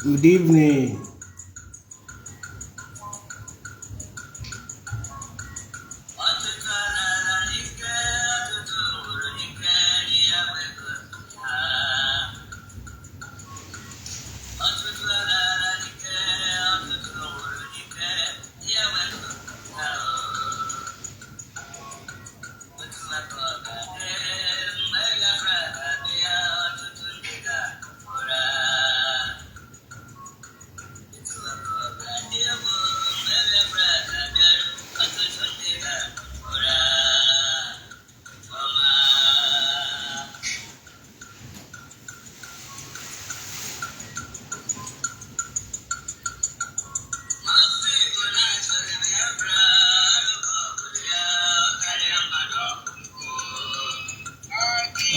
Good evening.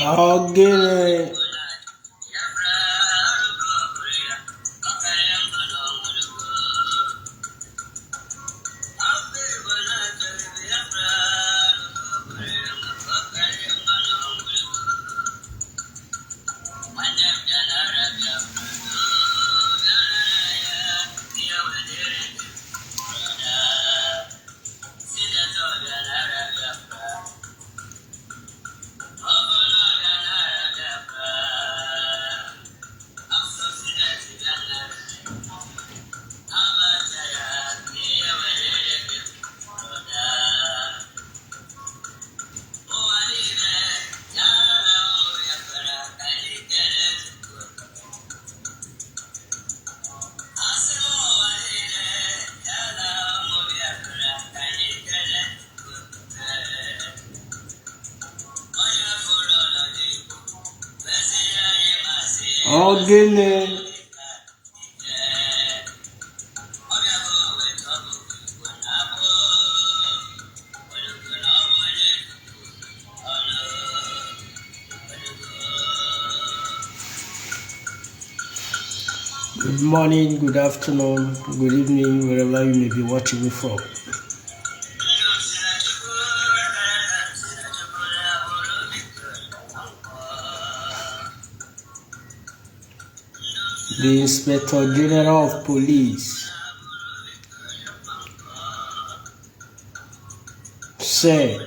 Okay. Good morning, good afternoon, good evening, wherever you may be watching me from. The Inspector General of Police said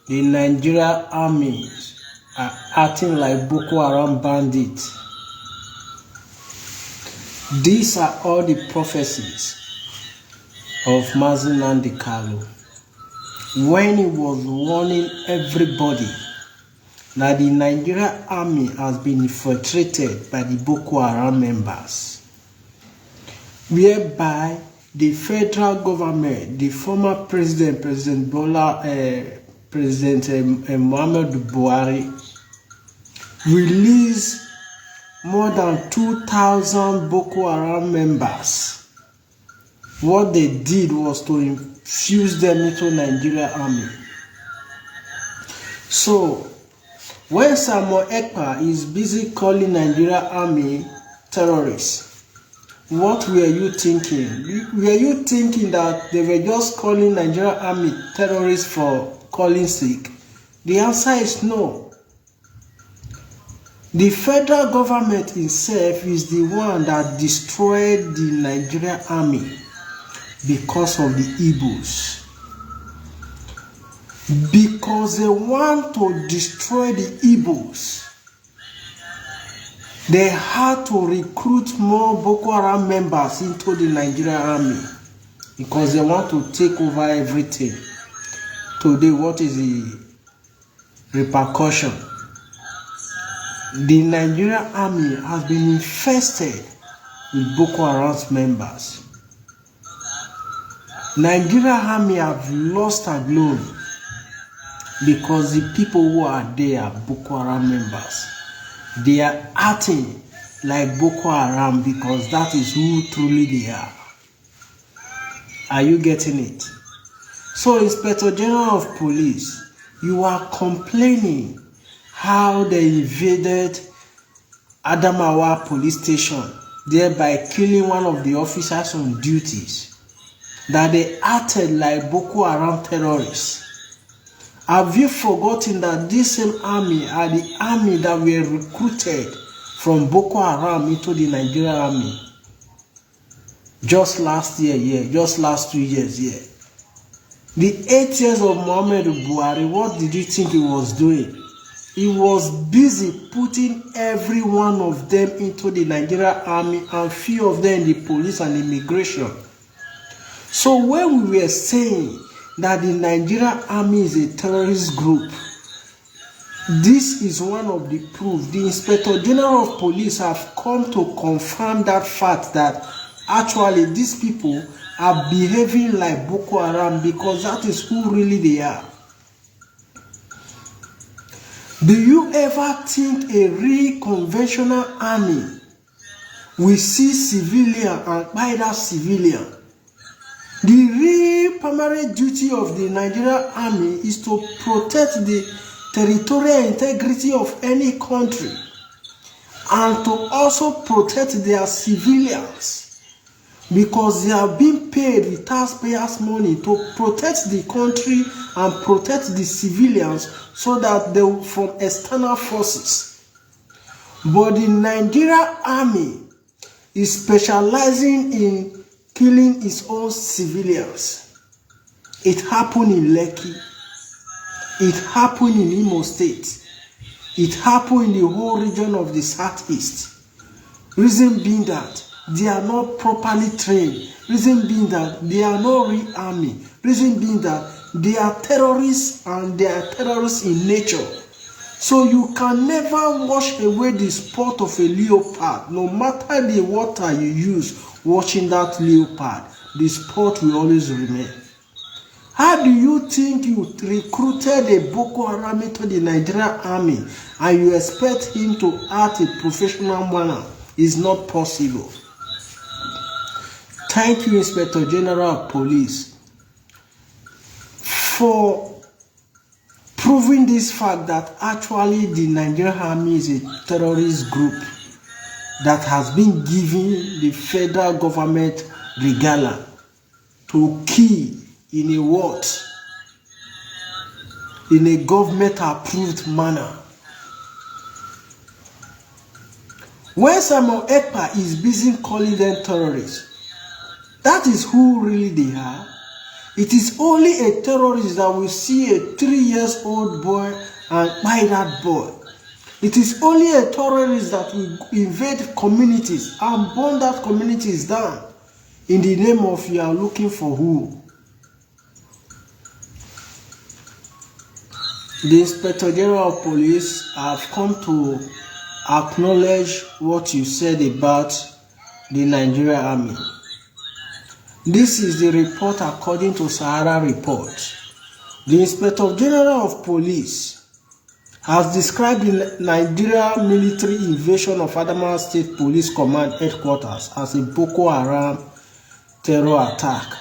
the Nigerian army are acting like Boko Haram bandits. These are all the prophecies of Mazi Nnamdi Kanu when he was warning everybody that the Nigerian army has been infiltrated by the Boko Haram members, whereby the federal government, the former President Muhammadu Buhari, released more than 2,000 Boko Haram members. What they did was to infuse them into Nigerian army. So, when Samuel Ekpa is busy calling Nigerian army terrorists, what were you thinking? Were you thinking that they were just calling Nigerian army terrorists for calling sake? The answer is no. The federal government itself is the one that destroyed the Nigerian army because of the Igbos. Because they want to destroy the Igbos, they had to recruit more Boko Haram members into the Nigerian army because they want to take over everything. Today, what is the repercussion? The Nigerian army has been infested with Boko Haram members. Nigerian army have lost a glory because the people who are there are Boko Haram members. They are acting like Boko Haram because that is who truly they are. Are you getting it? So, Inspector General of Police, you are complaining how they invaded Adamawa police station, thereby killing one of the officers on duties, that they acted like Boko Haram terrorists. Have you forgotten that this same army are the army that were recruited from Boko Haram into the Nigerian army? Just last year, yeah, just last 2 years, yeah. The 8 years of Muhammad Buhari, what did you think he was doing? He was busy putting every one of them into the Nigerian army and few of them in the police and immigration. So when we were saying that the Nigerian army is a terrorist group, this is one of the proof. The Inspector General of Police have come to confirm that fact that actually these people are behaving like Boko Haram because that is who really they are. Do you ever think a real conventional army will see civilian and by that civilian? The real primary duty of the Nigerian army is to protect the territorial integrity of any country and to also protect their civilians, because they are being paid with taxpayers' money to protect the country and protect the civilians so that they will from external forces. But the Nigerian army is specializing in killing its own civilians. It happened in Lekki. It happened in Imo State. It happened in the whole region of the Southeast. Reason being that they are not properly trained. Reason being that they are not real army. Reason being that they are terrorists and they are terrorists in nature. So you can never wash away the spot of a leopard. No matter the water you use washing that leopard, the spot will always remain. How do you think you recruited a Boko Haram into the Nigerian army and you expect him to act a professional manner? It's not possible. Thank you, Inspector General of Police, for proving this fact that actually the Nigerian army is a terrorist group that has been given the federal government regalia to kill in a what? In a government-approved manner. When Samuel Ekpa is busy calling them terrorists, that is who really they are. It is only a terrorist that will see a 3-year-old boy and buy that boy. It is only a terrorist that will invade communities and burn that communities down in the name of you are looking for who? The Inspector General of Police have come to acknowledge what you said about the Nigerian army. This is the report according to Sahara Report. The Inspector General of Police has described the Nigerian military invasion of Adamawa State Police Command headquarters as a Boko Haram terror attack.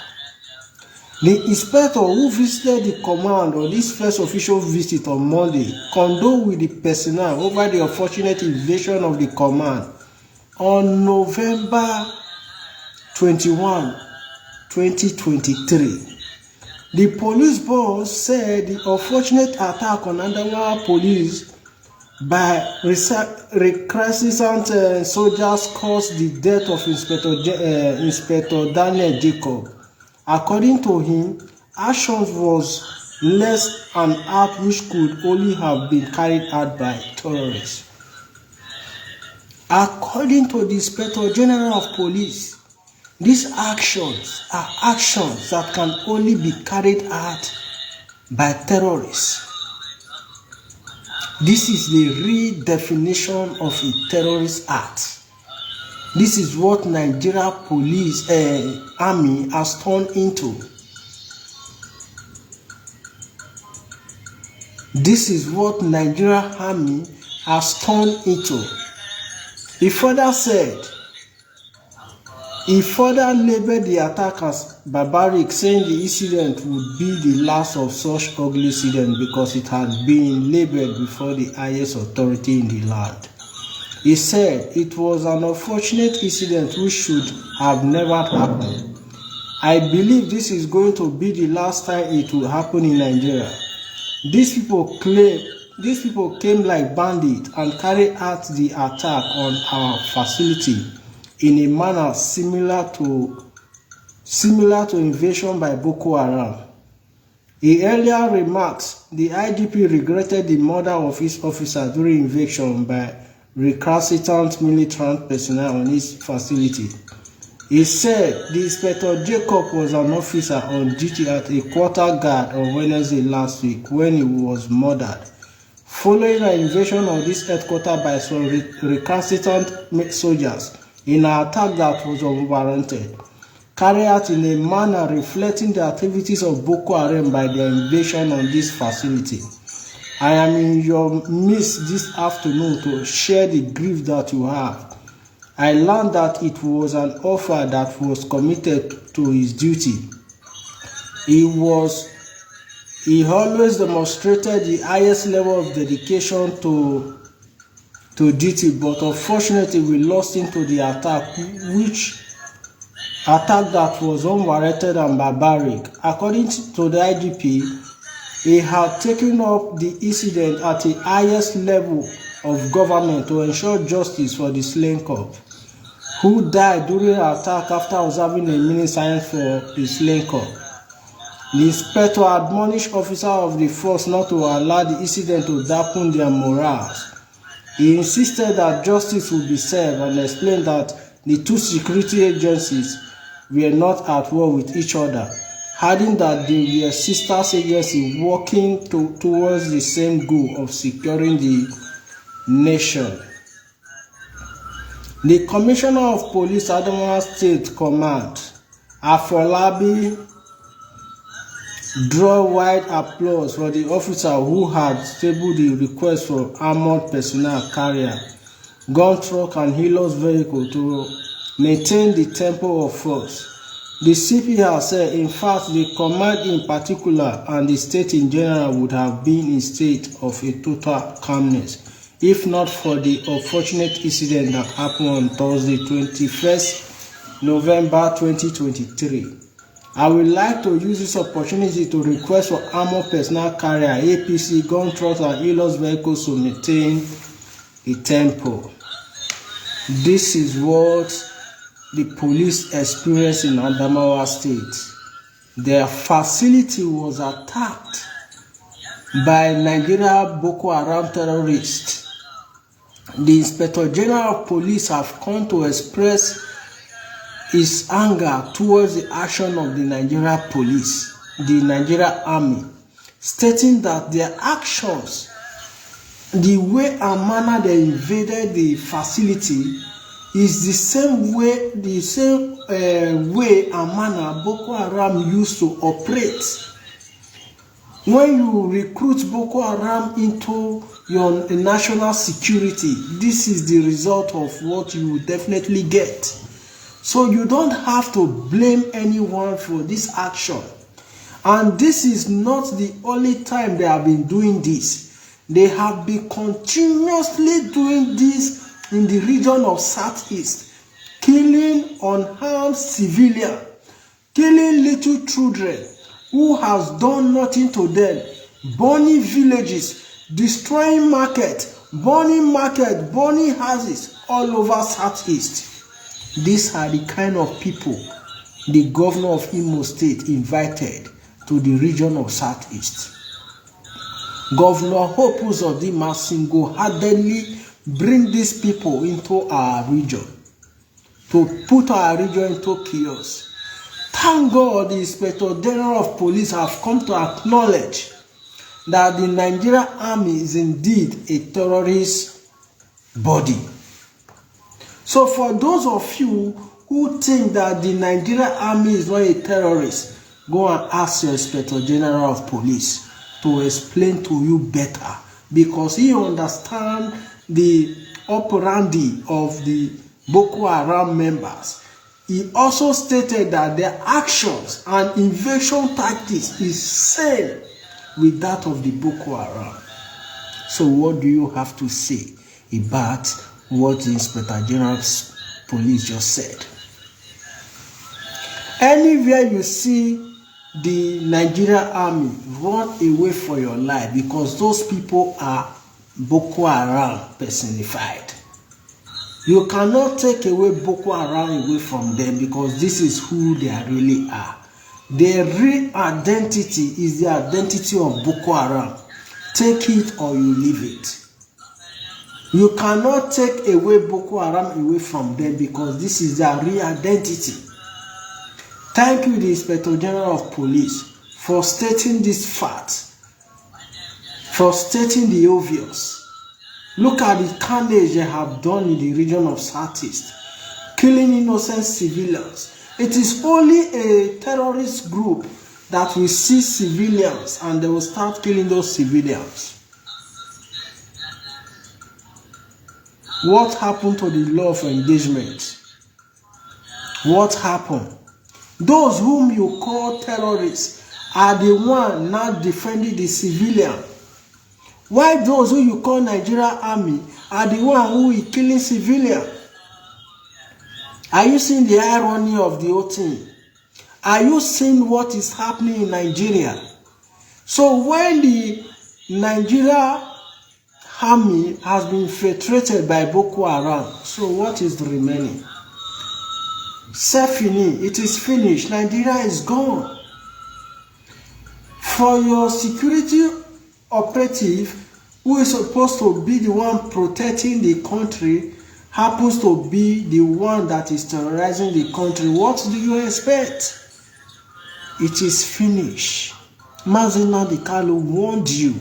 The inspector who visited the command on this first official visit on Monday condoled with the personnel over the unfortunate invasion of the command on November 21, 2023. The police boss said the unfortunate attack on Adamawa police by recalcitrant soldiers caused the death of Inspector Daniel Jacob. According to him, actions was less an act which could only have been carried out by terrorists. According to the Inspector General of Police, these actions are actions that can only be carried out by terrorists. This is the real definition of a terrorist act. This is what Nigeria police army has turned into. This is what Nigeria army has turned into. He further said, he further labeled the attack as barbaric, saying the incident would be the last of such ugly incident because it had been labeled before the highest authority in the land. He said it was an unfortunate incident which should have never happened. I believe this is going to be the last time it will happen in Nigeria. These people came like bandits and carried out the attack on our facility in a manner similar to similar to invasion by Boko Haram. He earlier remarks the IGP regretted the murder of his officer during invasion by recalcitrant militant personnel on his facility. He said the Inspector Jacob was an officer on duty at a quarter guard on Wednesday last week when he was murdered, following an invasion of this headquarters by some recalcitrant soldiers in an attack that was unwarranted, carried out in a manner reflecting the activities of Boko Haram by their invasion on this facility. I am in your midst this afternoon to share the grief that you have. I learned that it was an officer that was committed to his duty. He always demonstrated the highest level of dedication to duty, but unfortunately we lost him to the attack that was unwarranted and barbaric. According to the IGP, he had taken up the incident at the highest level of government to ensure justice for the slain cop, who died during an attack after observing a mini silence for the slain cop. The inspector admonished officers of the force not to allow the incident to dampen their morals. He insisted that justice would be served and explained that the two security agencies were not at war with each other, adding that they were sister agencies working towards the same goal of securing the nation. The Commissioner of Police, Adamawa State Command, Afolabi, drew wide applause for the officer who had tabled the request for armored personnel carrier, gun truck and Hilux vehicle to maintain the tempo of force. The CP has said, in fact, the command in particular and the state in general would have been in state of a total calmness, if not for the unfortunate incident that happened on Thursday, 21st November 2023. I would like to use this opportunity to request for armored personnel carrier, APC, gun trucks and Hilux vehicles to maintain the tempo. This is what the police experienced in Adamawa State. Their facility was attacked by Nigeria Boko Haram terrorists. The Inspector General of Police have come to express his anger towards the action of the Nigeria police, the Nigeria army, stating that their actions, the way and manner they invaded the facility, is the same way and manner Boko Haram used to operate. When you recruit Boko Haram into your national security, this is the result of what you will definitely get. So you don't have to blame anyone for this action. And this is not the only time they have been doing this. They have been continuously doing this in the region of Southeast, killing unarmed civilians, killing little children who has done nothing to them, burning villages, destroying market, burning houses all over Southeast. These are the kind of people the governor of Imo State invited to the region of Southeast. Governor Hope Uzodinma single-handedly bring these people into our region, to put our region into chaos. Thank God the Inspector General of Police have come to acknowledge that the Nigerian army is indeed a terrorist body. So for those of you who think that the Nigerian army is not a terrorist, go and ask your Inspector General of Police to explain to you better, because he understands the operandi of the Boko Haram members. He also stated that their actions and invasion tactics is same with that of the Boko Haram. So what do you have to say about what the Inspector General of Police just said? Anywhere you see the Nigerian army, run away for your life, because those people are Boko Haram personified. You cannot take away Boko Haram away from them because this is who they really are. Their real identity is the identity of Boko Haram. Take it or you leave it. You cannot take away Boko Haram away from them because this is their real identity. Thank you, the Inspector General of Police, for stating this fact, for stating the obvious. Look at the carnage they have done in the region of Southeast, killing innocent civilians. It is only a terrorist group that will see civilians and they will start killing those civilians. What happened to the law of engagement? What happened? Those whom you call terrorists are the ones now defending the civilian. Why those who you call Nigeria Army are the ones who is killing civilians? Are you seeing the irony of the whole thing? Are you seeing what is happening in Nigeria? So when the Nigeria Army has been infiltrated by Boko Haram, so what is remaining? C'est fini. It is finished. Nigeria is gone. For your security operative, who is supposed to be the one protecting the country, happens to be the one that is terrorizing the country, what do you expect? It is finished. Mazi Nnamdi Kanu warned you.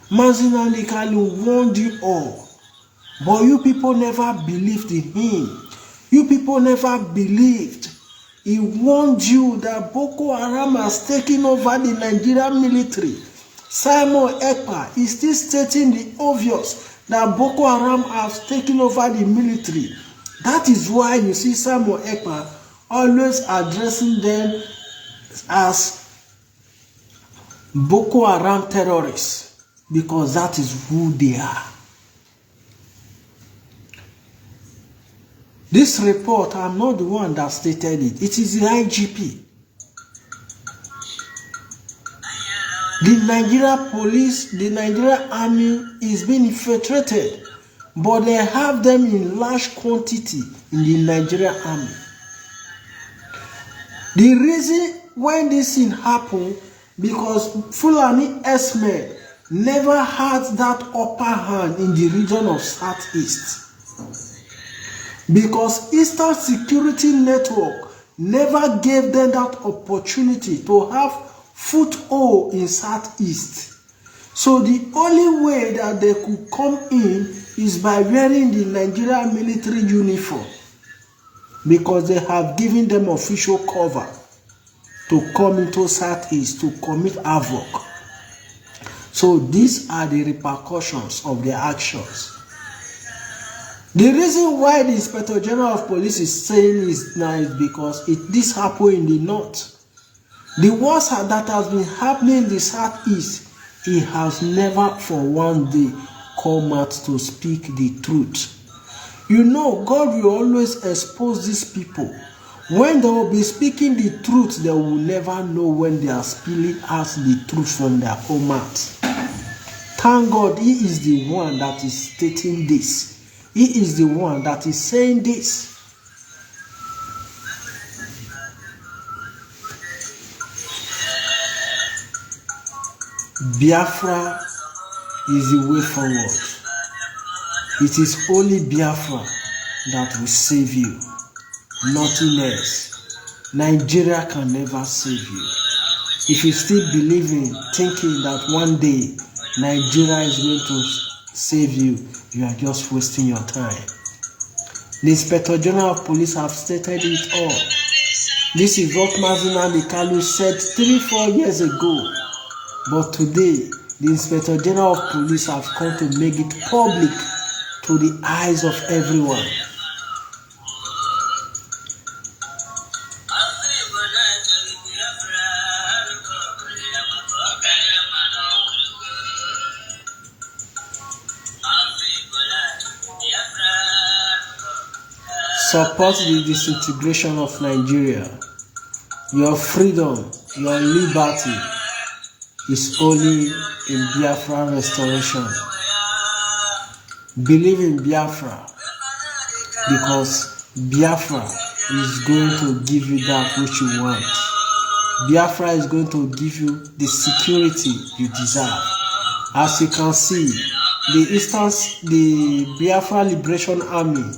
Mazi Nnamdi Kanu warned you all. But you people never believed in him. You people never believed. He warned you that Boko Haram has taken over the Nigerian military. Simon Ekpa is still stating the obvious that Boko Haram has taken over the military. That is why you see Simon Ekpa always addressing them as Boko Haram terrorists, because that is who they are. This report, I'm not the one that stated it. It is the IGP. The Nigeria police, the Nigeria army is being infiltrated, but they have them in large quantity in the Nigeria army. The reason when this thing happened, because Fulani S-men never had that upper hand in the region of Southeast. Because Eastern Security Network never gave them that opportunity to have foothold in Southeast. So the only way that they could come in is by wearing the Nigerian military uniform, because they have given them official cover to come into Southeast to commit havoc. So these are the repercussions of their actions. The reason why the Inspector General of Police is saying this now is because this happened in the north. The worst that has been happening in the Southeast, he has never for one day come out to speak the truth. You know, God will always expose these people. When they will be speaking the truth, they will never know when they are spilling out the truth from their own mouth. Thank God he is the one that is stating this. He is the one that is saying this. Biafra is the way forward. It is only Biafra that will save you. Nothing else. Nigeria can never save you. If you still believe in thinking that one day Nigeria is going to save you, you are just wasting your time. The Inspector General of Police have stated it all. This is what Mazi Nnamdi Kanu said 3-4 years ago. But today, the Inspector General of Police have come to make it public to the eyes of everyone. Support the disintegration of Nigeria. Your freedom, your liberty is only in Biafra restoration. Believe in Biafra. because Biafra is going to give you that which you want. Biafra is going to give you the security you deserve. As you can see, the Biafra Liberation Army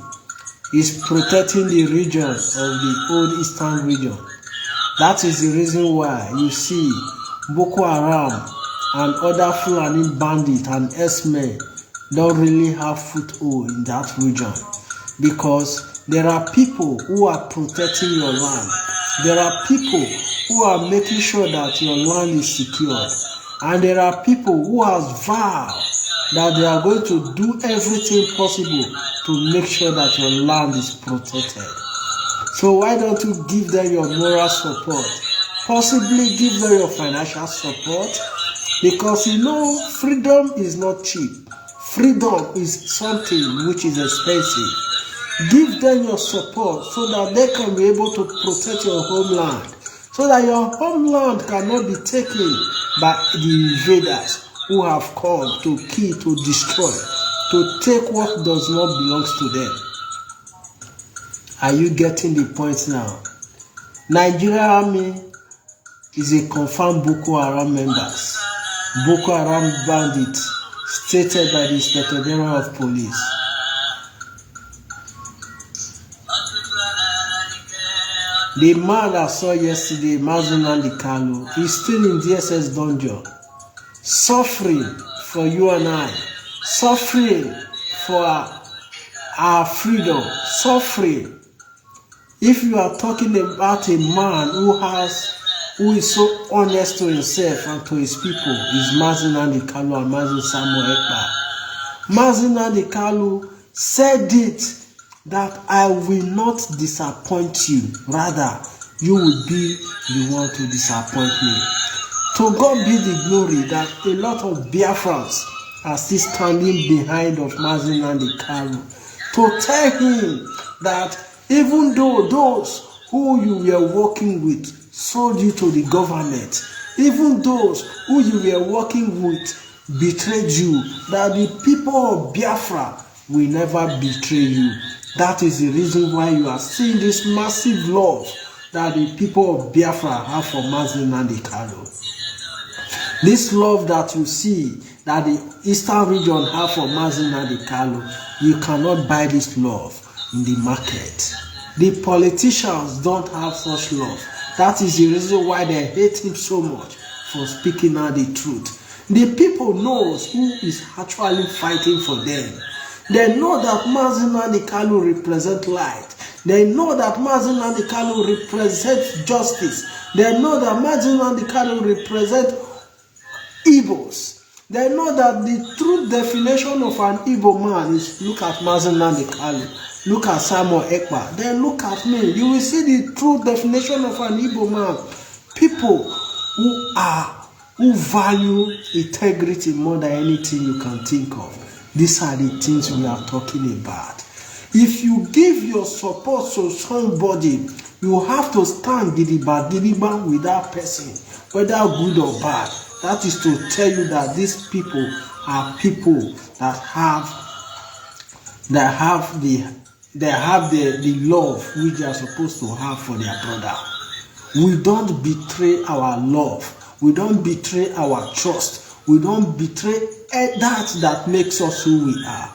is protecting the region of the old Eastern region. That is the reason why you see Boko Haram and other Fulani bandits and S-men don't really have foothold in that region, because there are people who are protecting your land. There are people who are making sure that your land is secured. And there are people who have vowed that they are going to do everything possible to make sure that your land is protected. So why don't you give them your moral support? Possibly give them your financial support, because you know freedom is not cheap. Freedom is something which is expensive. Give them your support so that they can be able to protect your homeland, so that your homeland cannot be taken by the invaders who have come to kill, to destroy, to take what does not belong to them. Are you getting the point now? Nigeria Army is a confirmed Boko Haram members. Boko Haram bandits, stated by the Inspector General of Police. The man I saw yesterday, Mazunandi Kalu, is still in DSS dungeon, suffering for you and I, suffering for our freedom, suffering. If you are talking about a man who is so honest to himself and to his people, is Mazunandi Kalu and Mazun Samuel Ekpa. Mazunandi Kalu said it, that I will not disappoint you. Rather, you will be the one to disappoint me. To God be the glory that a lot of Biafrans are still standing behind of Mazunandi Kalu to tell him that even though those who you were working with sold you to the government, even those who you were working with betrayed you, that the people of Biafra will never betray you. That is the reason why you are seeing this massive love that the people of Biafra have for Mazunandi Kalu. This love that you see that the Eastern region have for Mazunandi Kalu, you cannot buy this love in the market. The politicians don't have such love. That is the reason why they hate him so much for speaking out the truth. The people knows who is actually fighting for them. They know that Mazunandi Kalu represents light. They know that Mazunandi Kalu represents justice. They know that Mazunandi Kalu represents Igbos. They know that the true definition of an Igbo man is look at Mazunandi Kalu, look at Samuel Ekpa, then look at me. You will see the true definition of an Igbo man. People who value integrity more than anything you can think of. These are the things we are talking about. If you give your support to somebody, you have to stand gidigba with that person, whether good or bad. That is to tell you that these people are people that have the love which they are supposed to have for their brother. We don't betray our love. We don't betray our trust. We don't betray that makes us who we are.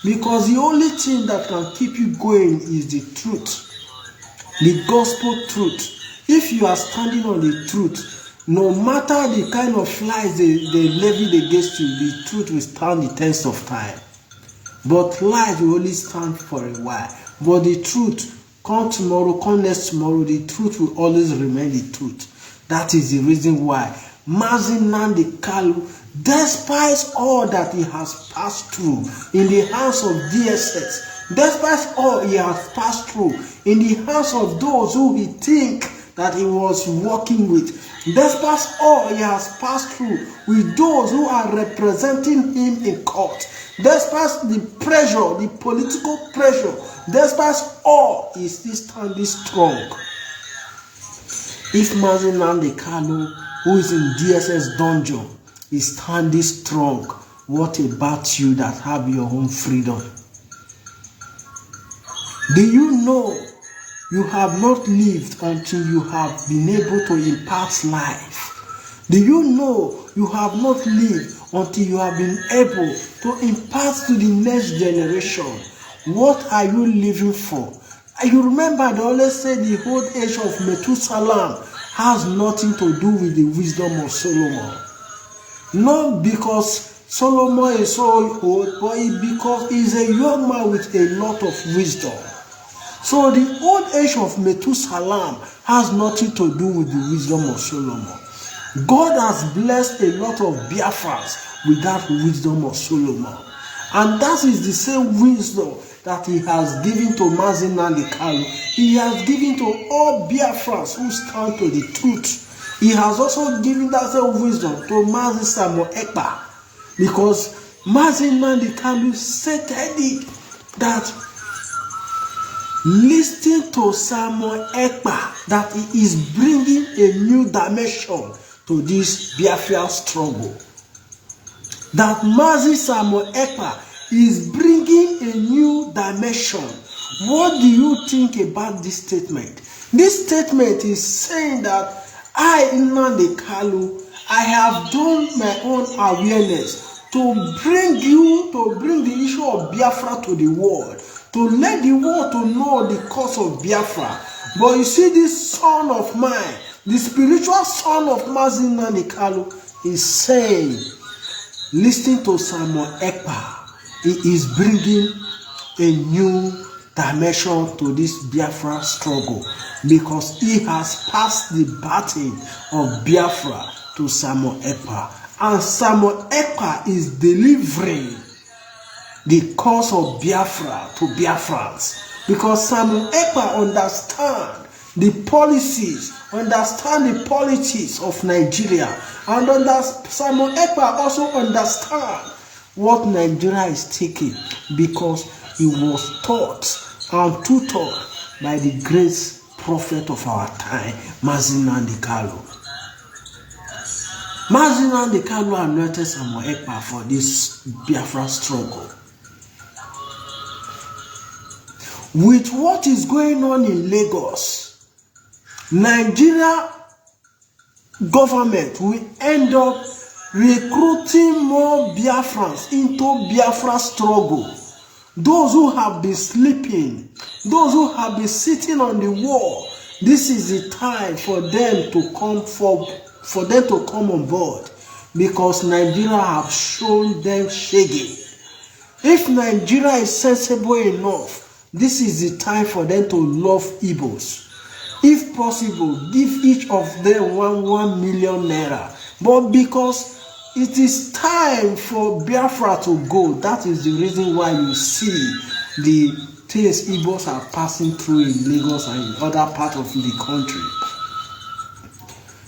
Because the only thing that can keep you going is the truth. The gospel truth. If you are standing on the truth, no matter the kind of lies they levied against you, the truth will stand the test of time. But lies will only stand for a while. But the truth, come tomorrow, come next tomorrow, the truth will always remain the truth. That is the reason why Mazunandi Kalu, despite all that he has passed through in the hands of DSS, despite all he has passed through in the hands of those who he think that he was working with, despite all he has passed through with those who are representing him in court, despite the pressure, the political pressure, despite all, he still standing strong. If Mazunandi Kalu, who is in DSS dungeon, is standing strong, what about you that have your own freedom? Do you know you have not lived until you have been able to impart life? Do you know you have not lived until you have been able to impart to the next generation? What are you living for? You remember they always say the old age of Methuselah has nothing to do with the wisdom of Solomon. Not because Solomon is so old, but because he's a young man with a lot of wisdom. So the old age of Methuselah has nothing to do with the wisdom of Solomon. God has blessed a lot of Biafrans with that wisdom of Solomon. And that is the same wisdom that he has given to Mazi Nnamdi Kanu. He has given to all Biafrans who stand to the truth. He has also given that same wisdom to Mazi Samuel Ekpa. Because Mazi Nnamdi Kanu stated it that listening to Samuel Ekpa, that he is bringing a new dimension to this Biafra struggle. That Mazi Samuel Ekpa is bringing a new dimension. What do you think about this statement? This statement is saying that I, Nnamdi Kanu, I have done my own awareness to bring the issue of Biafra to the world, to let the world to know the cause of Biafra. But you see, this son of mine, the spiritual son of Mazi Nnamdi Kanu, is saying, listening to Samuel Ekpa, he is bringing a new dimension to this Biafra struggle, because he has passed the baton of Biafra to Samuel Ekpa. And Samuel Ekpa is delivering the cause of Biafra to Biafrans, because Samuel Ekpa understands the policies, understand the politics of Nigeria, and Samuel Ekpa also understands what Nigeria is taking, because he was taught and tutored by the great prophet of our time, Mazi Nnamdi Kanu. Mazi Nnamdi Kanu anointed Samuel Ekpa for this Biafra struggle. With what is going on in Lagos, Nigeria government will end up recruiting more Biafrans into Biafra struggle. Those who have been sleeping, those who have been sitting on the wall, this is the time for them to come on board, because Nigeria have shown them shaggy. If Nigeria is sensible enough, this is the time for them to love Igbos. If possible, give each of them 1 million naira. But because it is time for Biafra to go, that is the reason why you see the things Igbos are passing through in Lagos and in other parts of the country.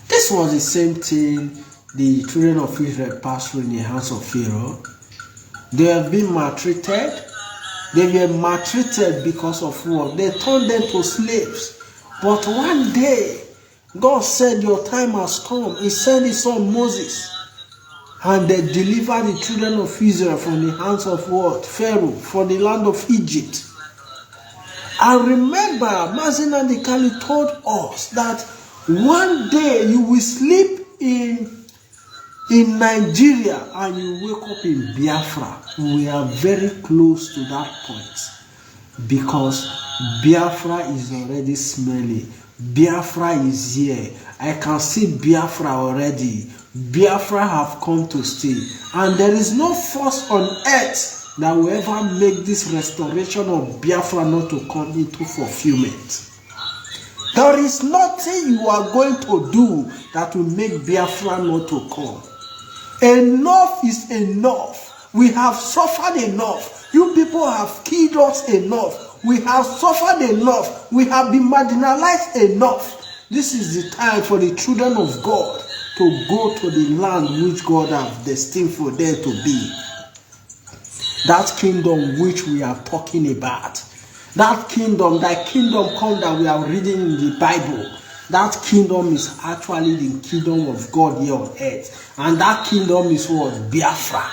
This was the same thing the children of Israel passed through in the hands of Pharaoh. They have been maltreated. They were maltreated because of what? They turned them to slaves. But one day, God said, your time has come. He sent his son Moses. And they delivered the children of Israel from the hands of what? Pharaoh, from the land of Egypt. And remember, Mazi Nnamdi Kanu told us that one day you will sleep in Nigeria and you wake up in Biafra. We are very close to that point, because Biafra is already smelly. Biafra is here. I can see Biafra already. Biafra have come to stay. And there is no force on earth that will ever make this restoration of Biafra not to come into fulfillment. There is nothing you are going to do that will make Biafra not to come. Enough is enough. We have suffered enough. You people have killed us enough. We have suffered enough. We have been marginalized enough. This is the time for the children of God to go to the land which God has destined for them to be. That kingdom which we are talking about. That kingdom come that we are reading in the Bible. That kingdom is actually the kingdom of God here on earth. And that kingdom is what? Biafra.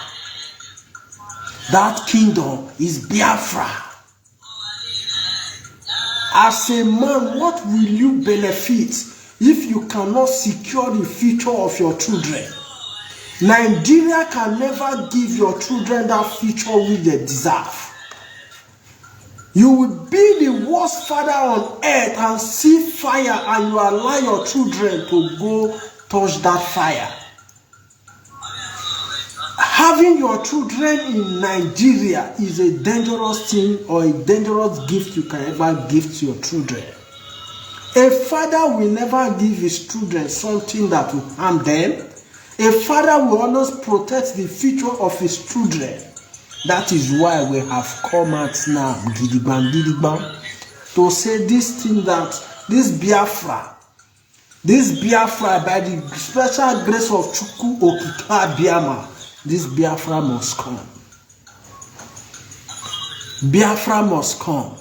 That kingdom is Biafra. As a man, what will you benefit if you cannot secure the future of your children? Nigeria can never give your children that future which they deserve. You will be the worst father on earth and see fire, and you allow your children to go touch that fire. Having your children in Nigeria is a dangerous thing, or a dangerous gift you can ever give to your children. A father will never give his children something that will harm them. A father will always protect the future of his children. That is why we have come out now, gidigban, to say this thing, that this Biafra by the special grace of Chukwu Okike Abiyama, this Biafra must come. Biafra must come.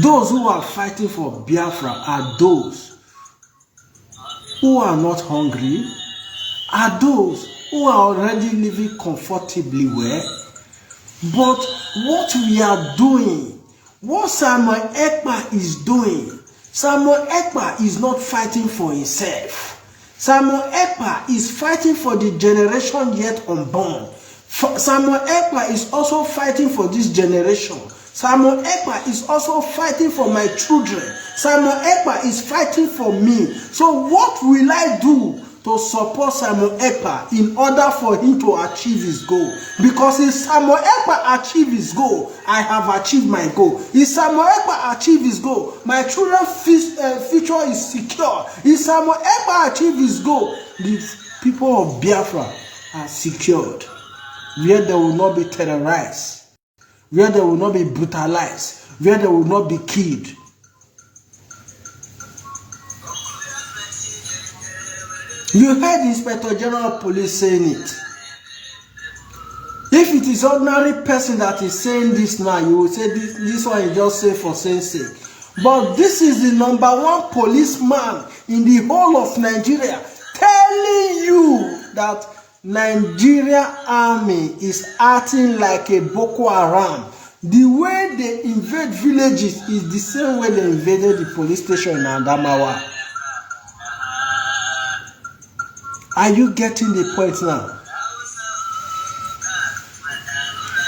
Those who are fighting for Biafra are those who are not hungry, are those who are already living comfortably well. But what we are doing, what Samuel Ekpa is doing, Samuel Ekpa is not fighting for himself. Samuel Ekpa is fighting for the generation yet unborn. Samuel Ekpa is also fighting for this generation. Samuel Ekpa is also fighting for my children. Samuel Ekpa is fighting for me. So what will I do to support Samuel Ekpa in order for him to achieve his goal? Because if Samuel Ekpa achieve his goal, I have achieved my goal. If Samuel Ekpa achieve his goal, my children's future is secure. If Samuel Ekpa achieve his goal, the people of Biafra are secured, where they will not be terrorized, where they will not be brutalized, where they will not be killed. You heard the Inspector General of Police saying it. If it is ordinary person that is saying this now, you will say this one is just say for saying sake. But this is the #1 policeman in the whole of Nigeria telling you that Nigeria army is acting like a Boko Haram. The way they invade villages is the same way they invaded the police station in Adamawa. Are you getting the point now?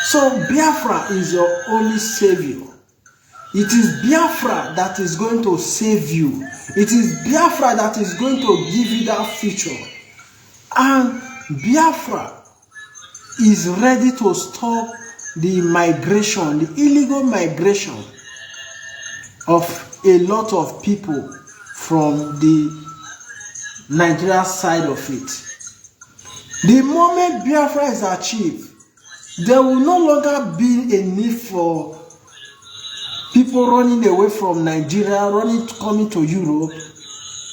So Biafra is your only savior. It is Biafra that is going to save you. It is Biafra that is going to give you that future. And Biafra is ready to stop the migration, the illegal migration of a lot of people from the Nigeria side of it. The moment Biafra is achieved, there will no longer be a need for people running away from Nigeria, coming to Europe.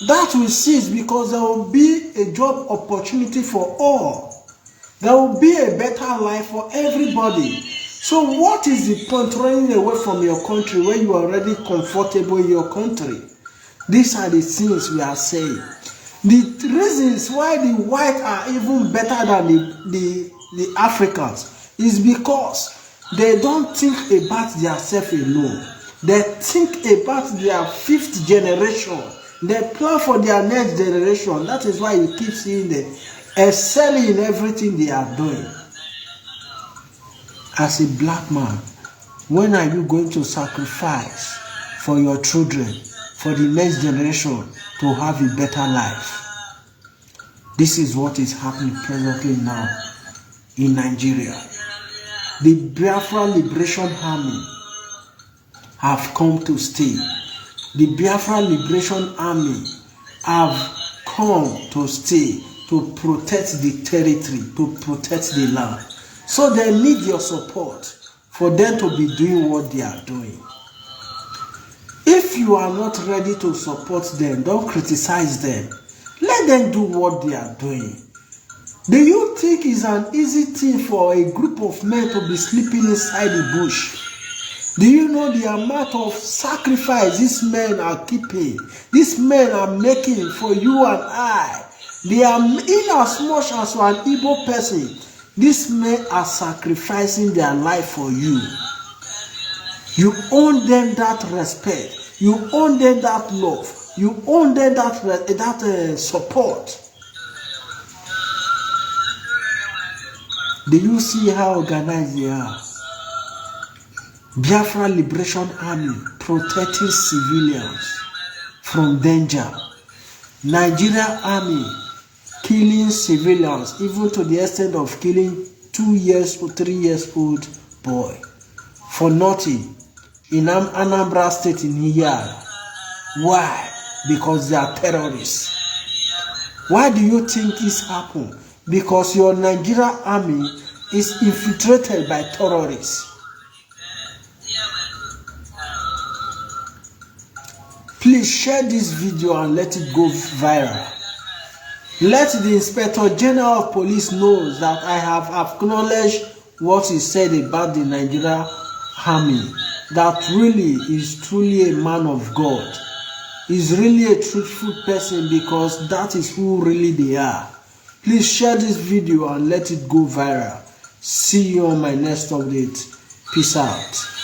That will cease, because there will be a job opportunity for all. There will be a better life for everybody. So what is the point running away from your country when you are already comfortable in your country? These are the things we are saying. The reasons why the whites are even better than the Africans is because they don't think about themselves alone. They think about their 5th generation. They plan for their next generation. That is why you keep seeing them excelling in everything they are doing. As a black man, when are you going to sacrifice for your children, for the next generation to have a better life? This is what is happening presently now in Nigeria. The Biafra Liberation Army have come to stay. The Biafra Liberation Army have come to stay, to protect the territory, to protect the land. So they need your support for them to be doing what they are doing. If you are not ready to support them, don't criticize them. Let them do what they are doing. Do you think it's an easy thing for a group of men to be sleeping inside the bush? Do you know the amount of sacrifice these men are keeping? These men are making for you and I. They are, in as much as an Igbo person, these men are sacrificing their life for you. You owe them that respect. You owe them that love. You owe them that support. Do you see how organized they are? Biafra Liberation Army protecting civilians from danger. Nigeria Army killing civilians, even to the extent of killing 2 years or 3 years old boy for nothing in Anambra State in here. Why? Because they are terrorists. Why do you think this happened? Because your Nigeria Army is infiltrated by terrorists. Please share this video and let it go viral. Let the Inspector General of Police know that I have acknowledged what he said about the Nigeria Army. That really is truly a man of God. He's really a truthful person, because that is who really they are. Please share this video and let it go viral. See you on my next update. Peace out.